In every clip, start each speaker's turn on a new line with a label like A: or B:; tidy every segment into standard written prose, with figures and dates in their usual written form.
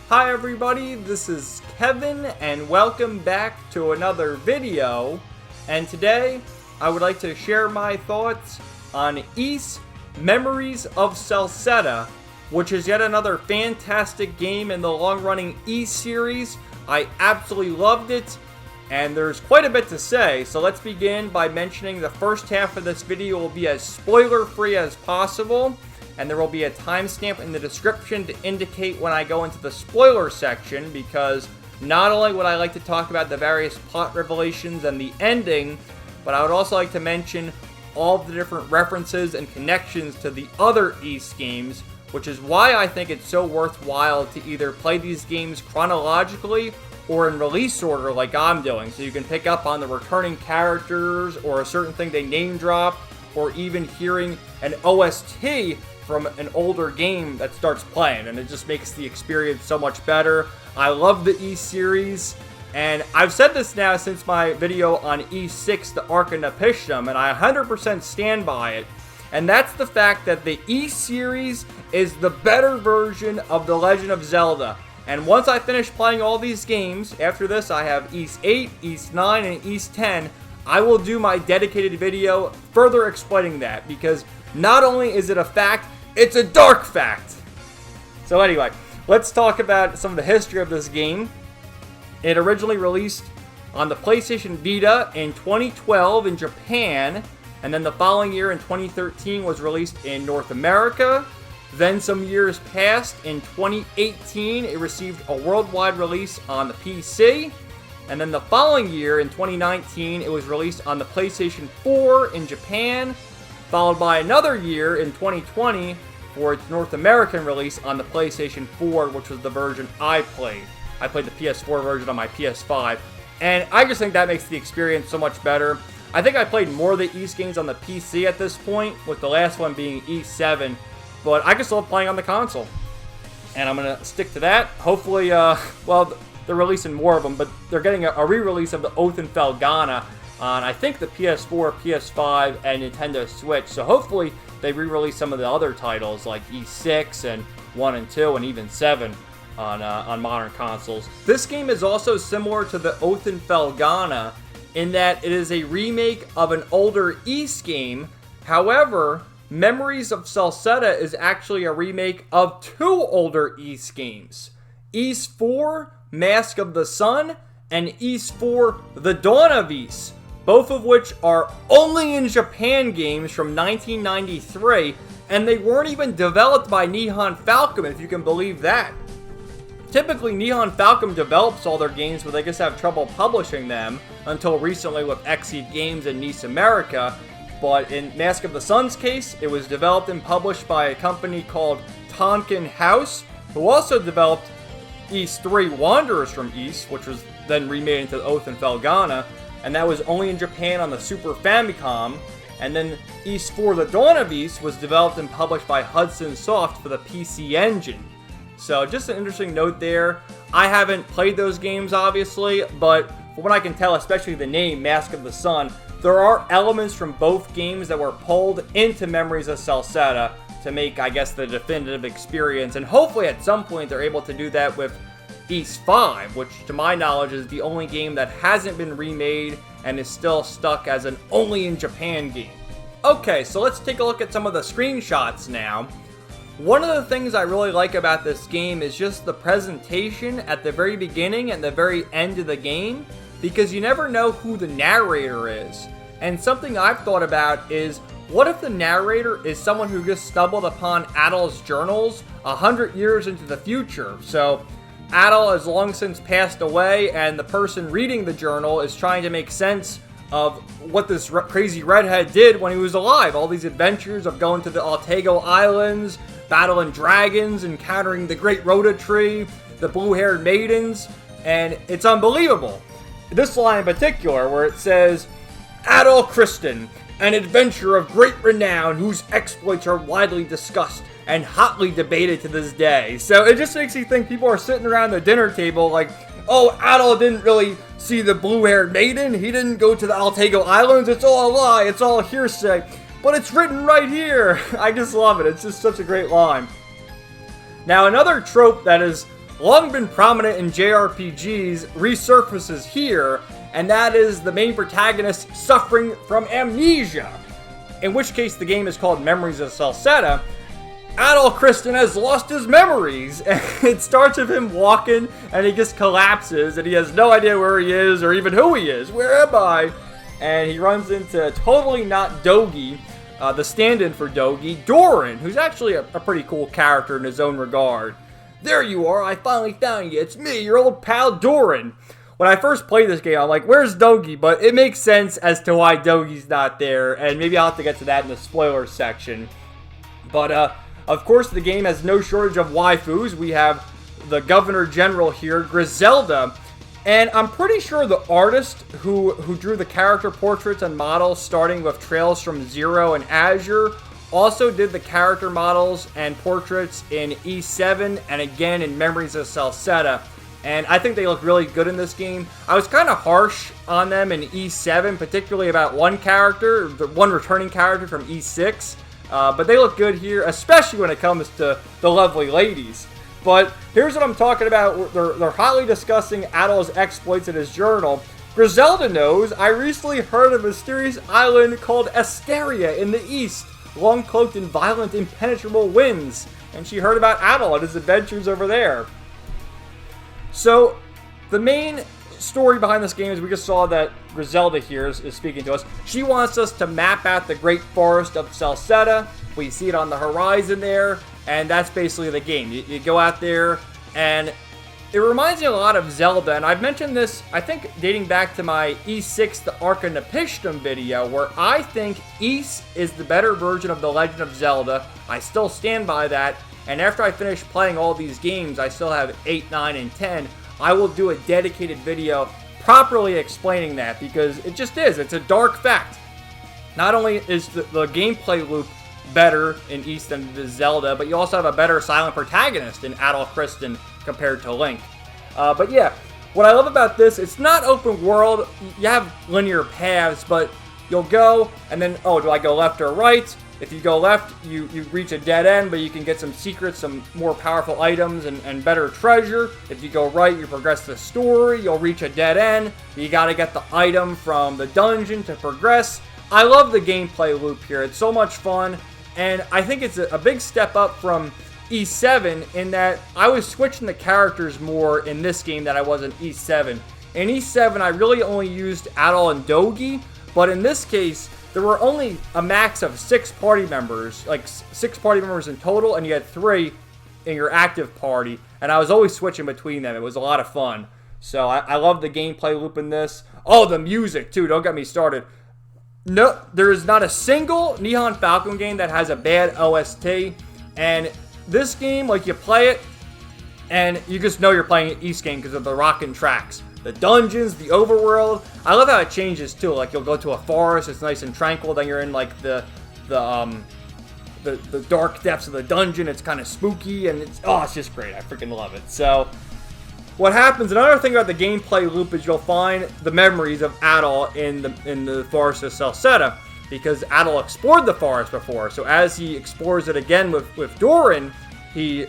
A: Hi everybody, this is Kevin and welcome back to another video. And today I would like to share my thoughts on Ys Memories of Celceta, which is yet another fantastic game in the long-running Ys series. I absolutely loved it, and there's quite a bit to say, so let's begin by mentioning the first half of this video will be as spoiler-free as possible, and there will be a timestamp in the description to indicate when I go into the spoiler section, because not only would I like to talk about the various plot revelations and the ending, but I would also like to mention all the different references and connections to the other Ys games, which is why I think it's so worthwhile to either play these games chronologically or in release order like I'm doing, so you can pick up on the returning characters or a certain thing they name drop, or even hearing an OST from an older game that starts playing, and it just makes the experience so much better. I love the Ys series, and I've said this now since my video on Ys 6, the Arc of Nepishtim, and I 100% stand by it. And that's the fact that the Ys series is the better version of The Legend of Zelda. And once I finish playing all these games, after this I have Ys 8, Ys 9, and Ys 10, I will do my dedicated video further explaining that, because not only is it a fact, it's a dark fact. So anyway, let's talk about some of the history of this game. It originally released on the PlayStation Vita in 2012 in Japan, and then the following year in 2013 was released in North America. Then some years passed. In 2018, it received a worldwide release on the PC. And then the following year, in 2019, it was released on the PlayStation 4 in Japan, followed by another year in 2020 for its North American release on the PlayStation 4, which was the version I played. I played the PS4 version on my PS5, and I just think that makes the experience so much better. I think I played more of the Ys games on the PC at this point, with the last one being Ys 7, but I just love playing on the console, and I'm going to stick to that. Hopefully, well, they're releasing more of them, but they're getting a re-release of the Oath and Felghana on, I think, the PS4, PS5, and Nintendo Switch, so hopefully they re-release some of the other titles like Ys 6 and 1 and 2 and even 7 on modern consoles. This game is also similar to the Oath and Felghana in that it is a remake of an older Ys game. However, Memories of Celceta is actually a remake of two older Ys games. Ys 4, Mask of the Sun, and Ys 4, The Dawn of Ys, both of which are only in Japan games from 1993, and they weren't even developed by Nihon Falcom, if you can believe that. Typically, Nihon Falcom develops all their games, but they just have trouble publishing them, until recently with Exceed Games and Nice America. But in Mask of the Sun's case, it was developed and published by a company called Tonkin House, who also developed Ys 3 Wanderers from Ys, which was then remade into Oath and Felghana, and that was only in Japan on the Super Famicom. And then Ys 4 The Dawn of Ys was developed and published by Hudson Soft for the PC Engine. So just an interesting note there. I haven't played those games, obviously, but from what I can tell, especially the name Mask of the Sun, there are elements from both games that were pulled into Memories of Celceta to make, I guess, the definitive experience. And hopefully at some point they're able to do that with Ys 5, which to my knowledge is the only game that hasn't been remade and is still stuck as an only in Japan game. Okay, so let's take a look at some of the screenshots now. One of the things I really like about this game is just the presentation at the very beginning and the very end of the game, because you never know who the narrator is. And something I've thought about is, what if the narrator is someone who just stumbled upon Adol's journals 100 years into the future? So Adol has long since passed away, and the person reading the journal is trying to make sense of what this crazy redhead did when he was alive. All these adventures of going to the Altago Islands, battling dragons, encountering the Great Rhoda Tree, the blue-haired maidens, and it's unbelievable. This line in particular, where it says, Adol Christen, an adventurer of great renown whose exploits are widely discussed and hotly debated to this day. So it just makes you think people are sitting around the dinner table like, oh, Adol didn't really see the blue-haired maiden, he didn't go to the Altago Islands, it's all a lie, it's all hearsay. But it's written right here. I just love it. It's just such a great line. Now, another trope that is long been prominent in JRPGs resurfaces here, and that is the main protagonist suffering from amnesia, in which case the game is called Memories of Celceta. Adol Kristen has lost his memories, and it starts with him walking, and he just collapses, and he has no idea where he is, or even who he is. Where am I? And he runs into totally not Dogi, the stand-in for Dogi, Doran, who's actually a pretty cool character in his own regard. There you are, I finally found you. It's me, your old pal Doran. When I first played this game, I'm like, where's Dogi? But it makes sense as to why Dogi's not there, and maybe I'll have to get to that in the spoiler section. But, of course, the game has no shortage of waifus. We have the Governor General here, Griselda, and I'm pretty sure the artist who drew the character portraits and models starting with Trails from Zero and Azure also did the character models and portraits in E7 and again in Memories of Celceta. And I think they look really good in this game. I was kind of harsh on them in E7, particularly about one character, the one returning character from E6. But they look good here, especially when it comes to the lovely ladies. But here's what I'm talking about. They're highly discussing Adol's exploits in his journal. Griselda knows, I recently heard of a mysterious island called Asteria in the east, long cloaked in violent, impenetrable winds. And she heard about Adol and his adventures over there. So, the main story behind this game is we just saw that Griselda here is speaking to us. She wants us to map out the Great Forest of Celceta. We see it on the horizon there, and that's basically the game. You go out there, and it reminds me a lot of Zelda, and I've mentioned this, I think, dating back to my E6 The Ark of Nepishtim video, where I think Ys is the better version of The Legend of Zelda. I still stand by that, and after I finish playing all these games, I still have 8, 9, and 10, I will do a dedicated video properly explaining that, because it just is. It's a dark fact. Not only is the gameplay loop better in Ys than it is Zelda, but you also have a better silent protagonist in Adol Kristen compared to Link. But yeah, what I love about this, it's not open world. You have linear paths, but you'll go, and then, oh, do I go left or right? If you go left, you reach a dead end, but you can get some secrets, some more powerful items, and better treasure. If you go right, you progress the story, you'll reach a dead end. You gotta get the item from the dungeon to progress. I love the gameplay loop here. It's so much fun, and I think it's a big step up from E7 in that I was switching the characters more in this game than I was in E7. In E7, I really only used Adol and Dogi, but in this case, there were only a max of 6 party members, like 6 party members in total, and you had 3 in your active party, and I was always switching between them. It was a lot of fun. So I love the gameplay loop in this. Oh, the music, too. Don't get me started. No, there is not a single Nihon Falcom game that has a bad OST, and this game, like, you play it, and you just know you're playing an Ys game because of the rockin' tracks. The dungeons, the overworld. I love how it changes too. Like, you'll go to a forest, it's nice and tranquil. Then you're in like the dark depths of the dungeon. It's kind of spooky, and it's just great. I freaking love it. So, what happens? Another thing about the gameplay loop is you'll find the memories of Adol in the forest of Celceta, because Adol explored the forest before. So as he explores it again with Doran, he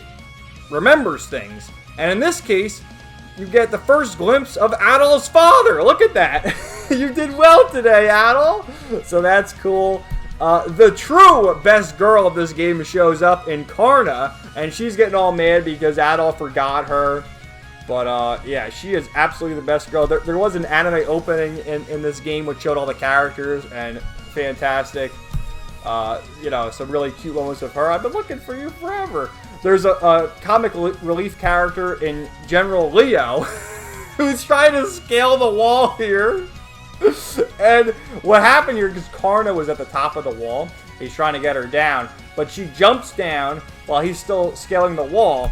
A: remembers things. And in this case, you get the first glimpse of Adol's father. Look at that. You did well today, Adol. So that's cool. The true best girl of this game shows up in Karna, and she's getting all mad because Adol forgot her. But, yeah, she is absolutely the best girl. There was an anime opening in this game which showed all the characters, and fantastic. You know, some really cute moments with her. I've been looking for you forever. There's a comic relief character in General Leo who's trying to scale the wall here. And what happened here, because Karna was at the top of the wall, he's trying to get her down, but she jumps down while he's still scaling the wall.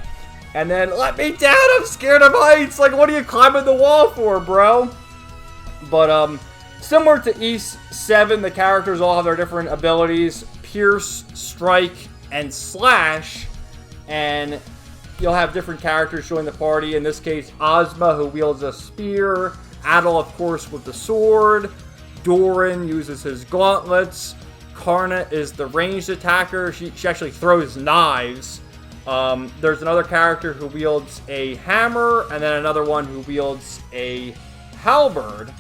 A: And then, let me down, I'm scared of heights. Like, what are you climbing the wall for, bro? But, similar to Ys 7, the characters all have their different abilities. Pierce, Strike, and Slash. And you'll have different characters join the party. In this case, Ozma, who wields a spear. Adol, of course, with the sword. Doran uses his gauntlets. Karna is the ranged attacker. She actually throws knives. There's another character who wields a hammer, and then another one who wields a halberd.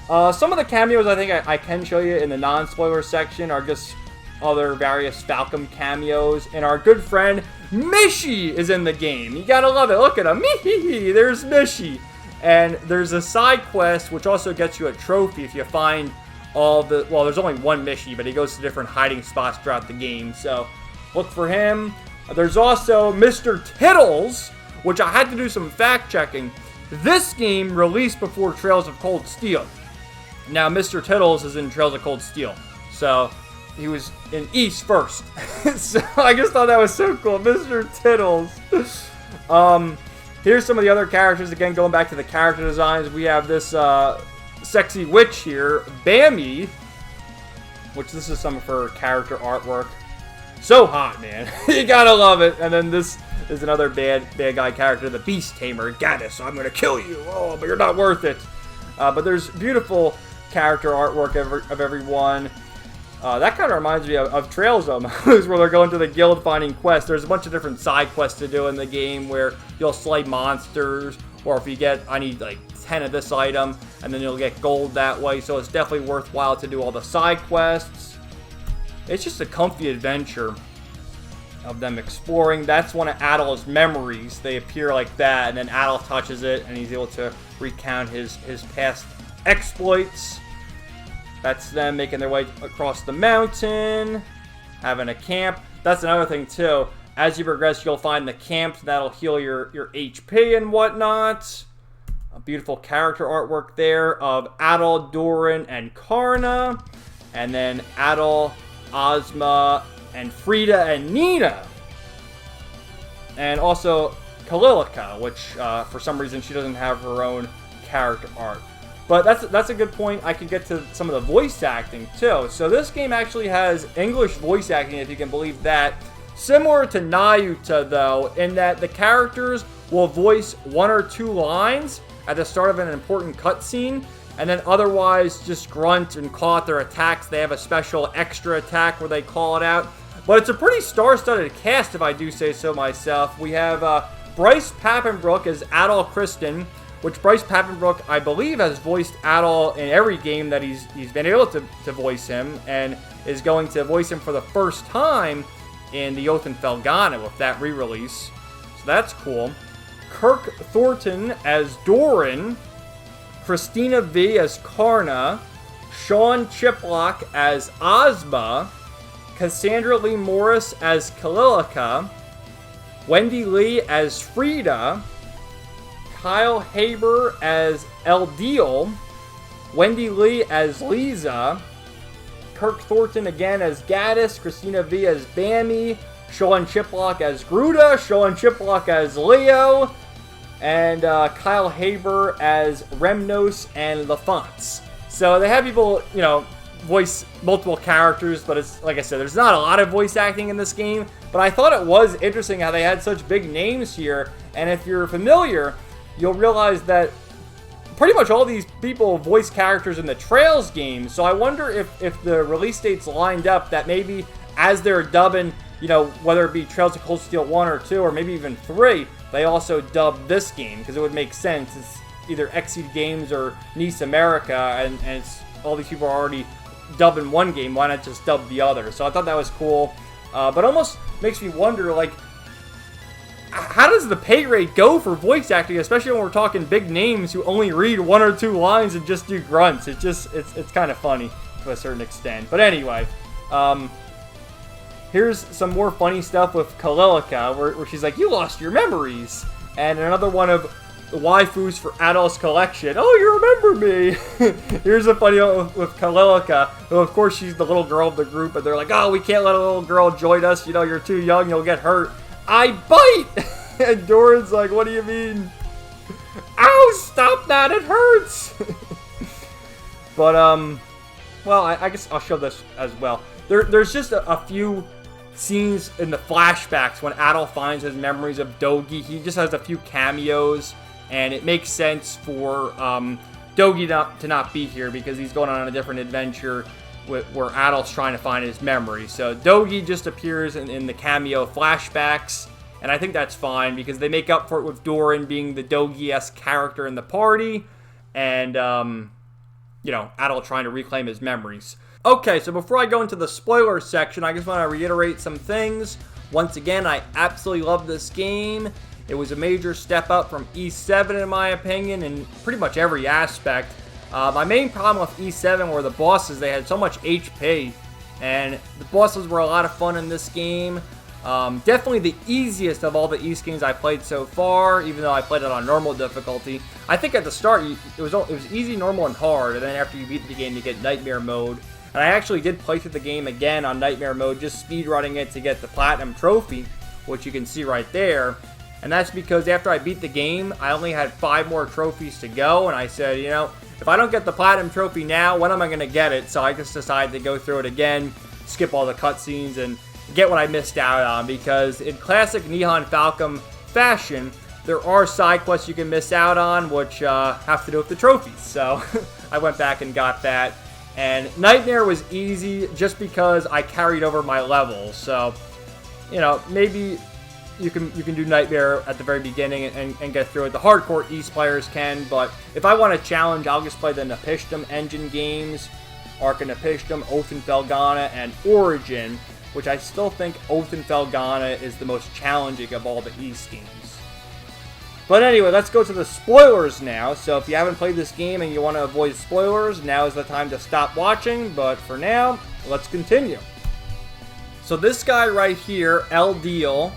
A: Some of the cameos I think I can show you in the non-spoiler section are just other various Falcom cameos. And our good friend Mishi is in the game. You gotta love it. Look at him. Mihi. There's Mishi. And there's a side quest which also gets you a trophy if you find all the... Well, there's only one Mishi, but he goes to different hiding spots throughout the game. So look for him. There's also Mr. Tittles, which I had to do some fact checking. This game released before Trails of Cold Steel. Now, Mr. Tittles is in Trails of Cold Steel. So he was in East first. So I just thought that was so cool. Mr. Tittles. Here's some of the other characters. Again, going back to the character designs, we have this sexy witch here, Bammy, which this is some of her character artwork. So hot, man. You gotta love it. And then this is another bad guy character, the Beast Tamer, Gaddis. I'm gonna kill you. Oh, but you're not worth it. But there's beautiful character artwork of everyone. That kind of reminds me of Trails almost, where they're going to the guild finding quests. There's a bunch of different side quests to do in the game where you'll slay monsters, or if you get, I need like 10 of this item, and then you'll get gold that way. So it's definitely worthwhile to do all the side quests. It's just a comfy adventure of them exploring. That's one of Adol's memories. They appear like that, and then Adol touches it, and he's able to recount his past exploits. That's them making their way across the mountain, having a camp. That's another thing, too. As you progress, you'll find the camps that'll heal your HP and whatnot. A beautiful character artwork there of Adol, Doran, and Karna. And then Adol, Ozma, and Frida, and Nina. And also Kalilica, which for some reason she doesn't have her own character art. But that's a good point. I could get to some of the voice acting, too. So this game actually has English voice acting, if you can believe that. Similar to Nayuta, though, in that the characters will voice one or two lines at the start of an important cutscene, and then otherwise just grunt and call out their attacks. They have a special extra attack where they call it out. But it's a pretty star-studded cast, if I do say so myself. We have Bryce Papenbrook as Adol Kristen, which Bryce Papenbrook, I believe, has voiced Adol in every game that he's been able to voice him, and is going to voice him for the first time in the Oath and Felghana with that re-release. So that's cool. Kirk Thornton as Doran, Christina V as Karna, Sean Chiplock as Ozma, Cassandra Lee Morris as Kalilica, Wendy Lee as Frida, Kyle Haber as Eldiel, Wendy Lee as Lisa, Kirk Thornton again as Gaddis, Christina V as Bammy, Sean Chiplock as Gruda, Sean Chiplock as Leo, and Kyle Haber as Remnos and LaFonce. So they have people, voice multiple characters, but it's like I said, there's not a lot of voice acting in this game. But I thought it was interesting how they had such big names here, and if you're familiar, you'll realize that pretty much all these people voice characters in the Trails games. So I wonder if the release dates lined up, that maybe as they're dubbing, whether it be Trails of Cold Steel 1 or 2, or maybe even 3, they also dub this game, because it would make sense. It's either Exceed Games or Nice America, and it's, all these people are already dubbing one game, why not just dub the other? So I thought that was cool, but almost makes me wonder, how does the pay rate go for voice acting, especially when we're talking big names who only read one or two lines and just do grunts? It's kind of funny to a certain extent. But anyway, here's some more funny stuff with Kalilica, where she's like, "You lost your memories," and another one of the waifus for Adol's collection. "Oh, you remember me." Here's a funny one with Kalilica, who of course she's the little girl of the group, and they're like, "Oh, we can't let a little girl join us. You're too young. You'll get hurt." "I bite!" And Doran's like, "What do you mean?" "Ow, stop that, it hurts!" But, well, I guess I'll show this as well. There's just a few scenes in the flashbacks when Adol finds his memories of Dogi. He just has a few cameos, and it makes sense for Dogi to not be here, because he's going on a different adventure where Adol's trying to find his memory. So Dogi just appears in the cameo flashbacks, And I think that's fine because they make up for it with Doran being the Dogi-esque character in the party. And, Adol trying to reclaim his memories. Okay, so before I go into the spoiler section, I just want to reiterate some things. Once again, I absolutely love this game. It was a major step up from E7 in my opinion in pretty much every aspect. My main problem with E7 were the bosses. They had so much HP, and the bosses were a lot of fun in this game. Definitely the easiest of all the East games I played so far, even though I played it on normal difficulty. I think at the start, it was easy, normal, and hard, and then after you beat the game, you get Nightmare Mode. And I actually did play through the game again on Nightmare Mode, just speedrunning it to get the Platinum Trophy, which you can see right there. And that's because after I beat the game, I only had 5 more trophies to go, and I said, if I don't get the Platinum Trophy now, when am I going to get it? So I just decided to go through it again, skip all the cutscenes, and get what I missed out on, because in classic Nihon Falcom fashion, there are side quests you can miss out on, which have to do with the trophies. So I went back and got that. And Nightmare was easy just because I carried over my levels. So, maybe you can do Nightmare at the very beginning and get through it. The hardcore East players can, but if I want a challenge, I'll just play the Napishtim engine games, Ark of Napishtim, Oath and Felghana, and Origin, which I still think Oath and Felghana is the most challenging of all the East games. But anyway, let's go to the spoilers now. So if you haven't played this game and you want to avoid spoilers, now is the time to stop watching. But for now, let's continue. So this guy right here, El Deal,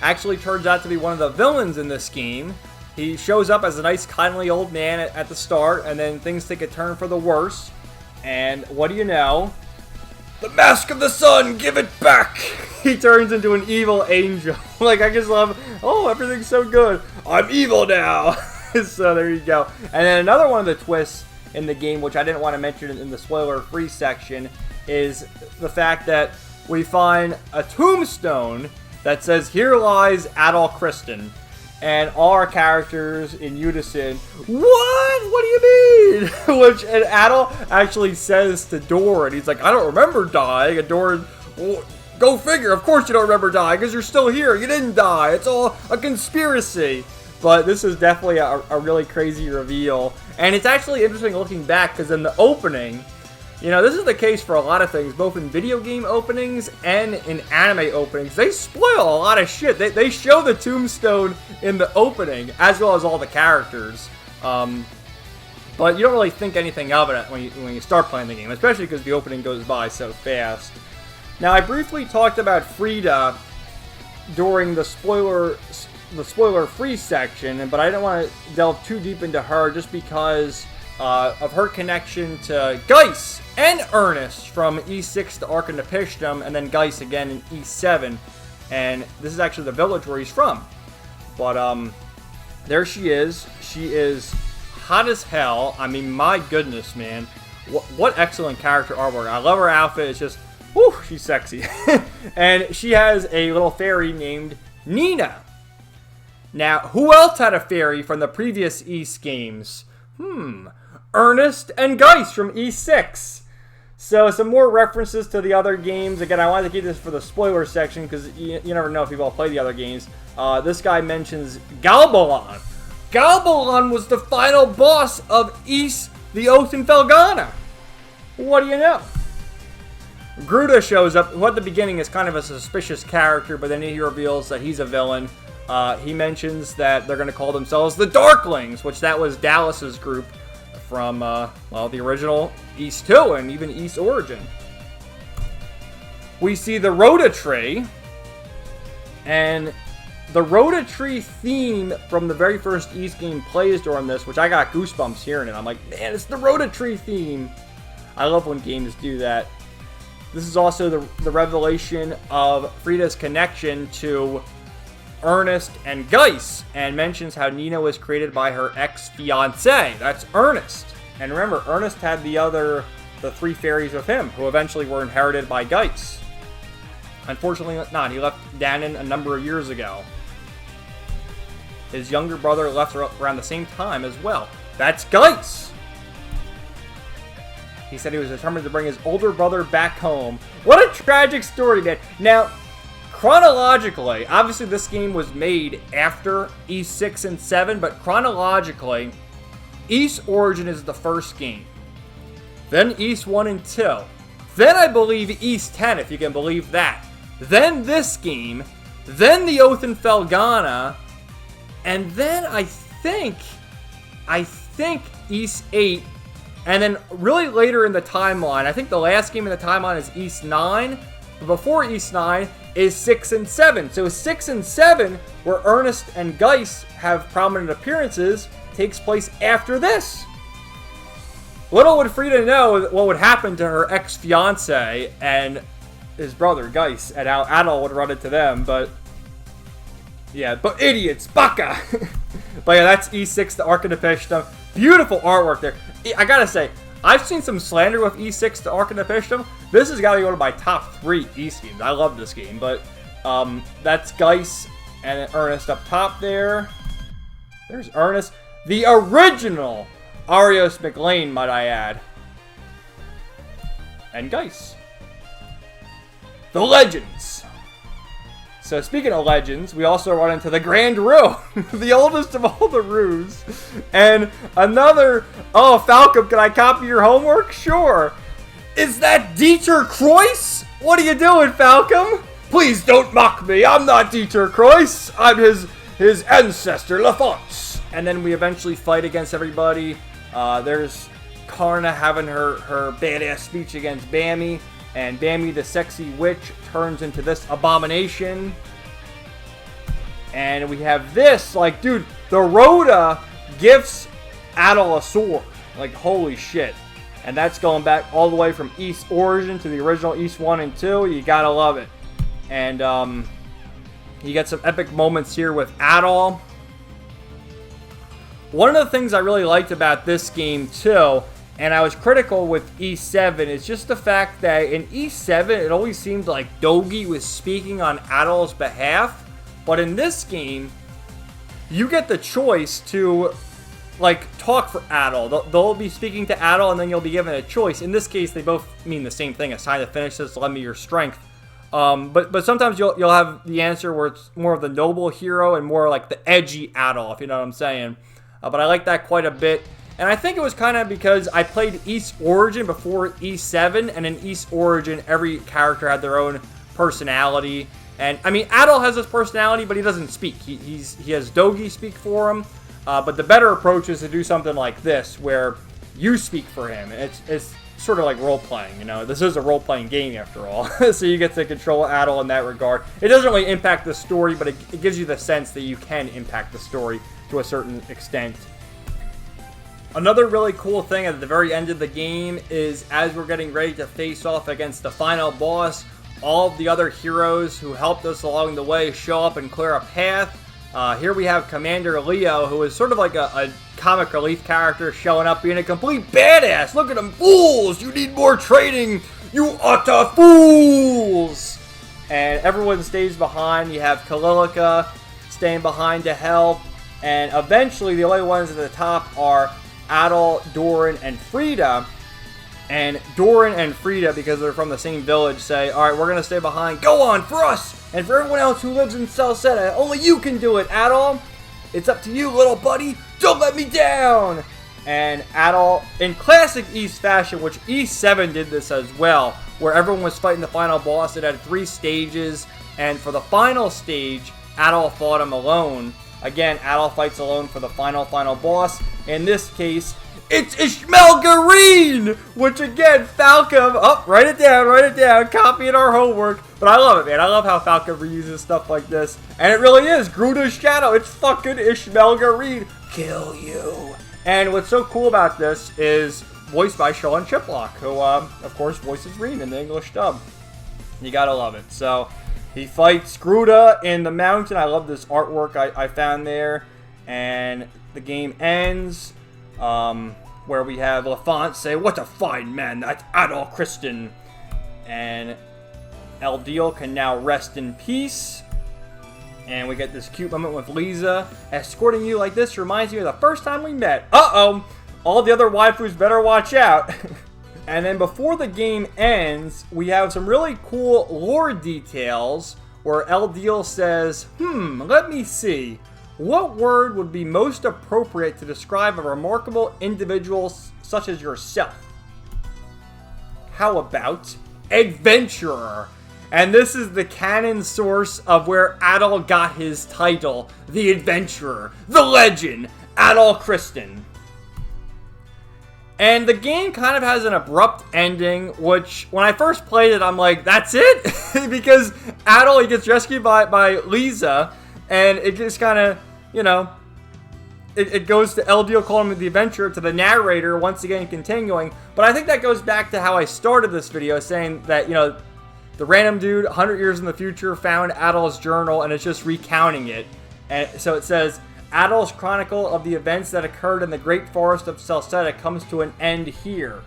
A: actually turns out to be one of the villains in this game. He shows up as a nice, kindly old man at the start, and then things take a turn for the worse. And what do you know? The Mask of the Sun, give it back! He turns into an evil angel. I just love, everything's so good. I'm evil now! So there you go. And then another one of the twists in the game, which I didn't want to mention in the spoiler-free section, is the fact that we find a tombstone that says, "Here lies Adol Kristen." And all our characters in unison, "What? What do you mean?" And Adol actually says to Doran, he's like, "I don't remember dying." And Doran, well, go figure, of course you don't remember dying, because you're still here. You didn't die. It's all a conspiracy. But this is definitely a really crazy reveal. And it's actually interesting looking back, because in the opening, this is the case for a lot of things, both in video game openings and in anime openings. They spoil a lot of shit. They show the tombstone in the opening, as well as all the characters. But you don't really think anything of it when you start playing the game, especially because the opening goes by so fast. Now, I briefly talked about Frida during the spoiler-free section, but I didn't want to delve too deep into her just because of her connection to Geis and Ernest from E6 to Ark of Napishtim, and then Geis again in E7. And this is actually the village where he's from. But there she is. She is hot as hell. I mean, my goodness, man. What excellent character artwork. I love her outfit. It's just, whew, she's sexy. And she has a little fairy named Nina. Now, who else had a fairy from the previous East games? Ernest and Geis from E6. So, some more references to the other games. Again, I wanted to keep this for the spoiler section because you never know if people play the other games. This guy mentions Galbalon. Galbalon was the final boss of East, the Oath and Felghana. What do you know? Gruda shows up, who at the beginning is kind of a suspicious character, but then he reveals that he's a villain. He mentions that they're going to call themselves the Darklings, which that was Dallas's group from, the original East 2 and even East Origin. We see the Rhoda Tree, and the Rhoda Tree theme from the very first East game plays during this, which I got goosebumps hearing it. I'm like, man, it's the Rhoda Tree theme. I love when games do that. This is also the revelation of Frida's connection to Ernest and Geis, and mentions how Nina was created by her ex-fiancé. That's Ernest. And remember, Ernest had the 3 fairies with him, who eventually were inherited by Geis. Unfortunately not. He left Danon a number of years ago. His younger brother left around the same time as well. That's Geis! He said he was determined to bring his older brother back home. What a tragic story, man. Now, chronologically, obviously this game was made after Ys 6 and 7, but chronologically, Ys Origin is the first game. Then Ys 1 and 2. Then I believe Ys 10, if you can believe that. Then this game. Then the Oath in Felghana. And then I think Ys 8. And then really later in the timeline, I think the last game in the timeline is Ys 9. But before Ys 9 is 6 and 7. So 6 and 7, where Ernest and Geis have prominent appearances, takes place after this. Little would Frida know what would happen to her ex-fiance and his brother, Geis, and how Adol would run into them, but... yeah, but idiots, baka! But yeah, that's E6, the Ark of Nepishtim. Beautiful artwork there. I gotta say, I've seen some slander with E6, the Ark of Nepishtim. This has gotta go to my top 3 Ys games. I love this game, but that's Geis and Ernest up top there. There's Ernest. The original Arios McLean, might I add. And Geis. The Legends. So speaking of Legends, we also run into the Grand Rue, the oldest of all the Rues. And another, oh, Falcom, can I copy your homework? Sure. Is that Dieter Croix? What are you doing, Falcom? Please don't mock me. I'm not Dieter Croix. I'm his ancestor, Lafonce. And then we eventually fight against everybody. There's Karna having her badass speech against Bammy. And Bammy, the sexy witch, turns into this abomination. And we have this, like, dude, the Rhoda gifts Adol a sword. Like, holy shit. And that's going back all the way from Ys Origin to the original Ys 1 and 2. You gotta love it. And, you get some epic moments here with Adol. One of the things I really liked about this game, too, and I was critical with E7, is just the fact that in E7, it always seemed like Dogi was speaking on Adol's behalf. But in this game, you get the choice to, like, talk for Adol. They'll be speaking to Adol, and then you'll be given a choice. In this case, they both mean the same thing. It's time to finish this, lend me your strength. But sometimes you'll have the answer where it's more of the noble hero and more like the edgy Adol, if you know what I'm saying. But I like that quite a bit. And I think it was kind of because I played Ys Origin before E7, and in Ys Origin, every character had their own personality. And, I mean, Adol has his personality, but he doesn't speak. He has Dogi speak for him. But the better approach is to do something like this, where you speak for him. It's sort of like role-playing, you know? This is a role-playing game, after all. So you get to control Adol in that regard. It doesn't really impact the story, but it gives you the sense that you can impact the story to a certain extent. Another really cool thing at the very end of the game is as we're getting ready to face off against the final boss, all of the other heroes who helped us along the way show up and clear a path. Here we have Commander Leo, who is sort of like a comic relief character, showing up being a complete badass. Look at them, fools! You need more training, you utter fools! And everyone stays behind. You have Kalilica staying behind to help. And eventually, the only ones at the top are Adol, Doran, and Frida. And Doran and Frida, because they're from the same village, say, alright, we're going to stay behind. Go on, for us! And for everyone else who lives in Celceta, only you can do it, Adol! It's up to you, little buddy! Don't let me down! And Adol, in classic Ys fashion, which E7 did this as well, where everyone was fighting the final boss, it had 3 stages, and for the final stage, Adol fought him alone. Again, Adol fights alone for the final boss. In this case, it's Ishmael Gareen! Which again, Falcom, write it down, copying our homework. But I love it, man. I love how Falcom reuses stuff like this. And it really is, Gruda's shadow. It's fucking Ishmael Gareen. Kill you. And what's so cool about this is voiced by Sean Chiplock, who, of course, voices Reen in the English dub. You gotta love it. So, he fights Gruda in the mountain. I love this artwork I found there. And the game ends where we have Lafonce say, "What a fine man, that's Adol Christian." And Eldiel can now rest in peace. And we get this cute moment with Lisa. Escorting you like this reminds me of the first time we met. Uh-oh! All the other waifus better watch out. And then before the game ends, we have some really cool lore details where LDL says, let me see. What word would be most appropriate to describe a remarkable individual such as yourself? How about adventurer? And this is the canon source of where Adol got his title, the adventurer, the legend, Adol Christen. And the game kind of has an abrupt ending, which, when I first played it, I'm like, that's it? Because Adol, he gets rescued by Lisa, and it just kind of, you know, it goes to LDO calling him the adventurer, to the narrator, once again continuing. But I think that goes back to how I started this video, saying that, you know, the random dude, 100 years in the future, found Adol's journal, and it's just recounting it. And so it says, Adol's chronicle of the events that occurred in the great forest of Celceta comes to an end here.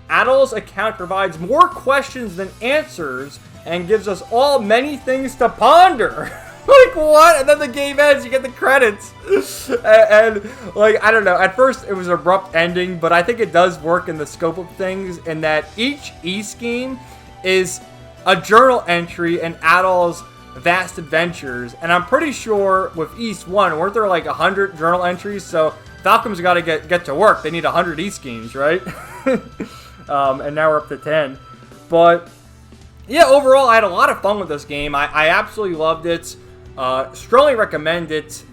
A: Adol's account provides more questions than answers and gives us all many things to ponder. Like, what? And then the game ends, you get the credits. and, like, I don't know. At first, it was an abrupt ending, but I think it does work in the scope of things in that each E-scheme is a journal entry in Adol's vast adventures, and I'm pretty sure with East 1, weren't there like 100 journal entries? So Falcom's got to get to work. They need 100 E-schemes, right? And now we're up to 10. But yeah, overall, I had a lot of fun with this game. I absolutely loved it. Strongly recommend it.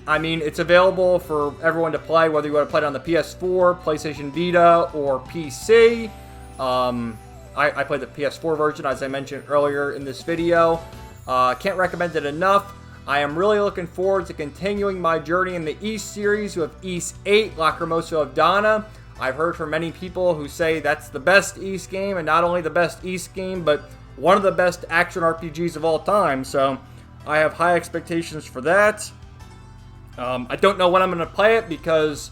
A: I mean, it's available for everyone to play, whether you want to play it on the PS4, PlayStation Vita, or PC. I played the PS4 version, as I mentioned earlier in this video. Can't recommend it enough. I am really looking forward to continuing my journey in the East series with East 8, Lacrimosa of Dana. I've heard from many people who say that's the best East game, and not only the best East game, but one of the best action RPGs of all time, so I have high expectations for that. I don't know when I'm going to play it because,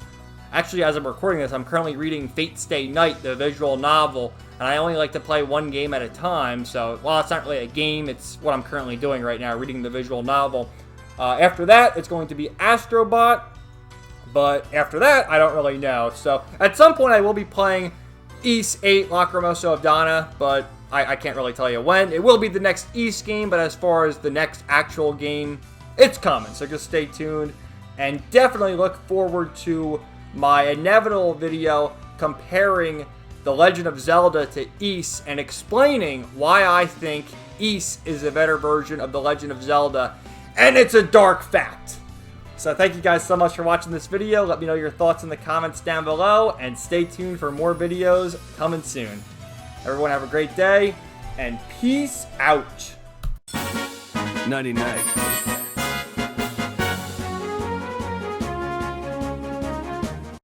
A: actually, as I'm recording this, I'm currently reading Fate Stay Night, the visual novel, and I only like to play one game at a time, so, well, it's not really a game, it's what I'm currently doing right now, reading the visual novel. After that, it's going to be Astrobot, but after that, I don't really know. So, at some point, I will be playing East 8, Lacrimosa of Dana, but I can't really tell you when. It will be the next East game, but as far as the next actual game, it's coming, so just stay tuned. And definitely look forward to my inevitable video comparing The Legend of Zelda to Ys and explaining why I think Ys is a better version of The Legend of Zelda. And it's a dark fact. So thank you guys so much for watching this video. Let me know your thoughts in the comments down below. And stay tuned for more videos coming soon. Everyone have a great day. And peace out.
B: 99.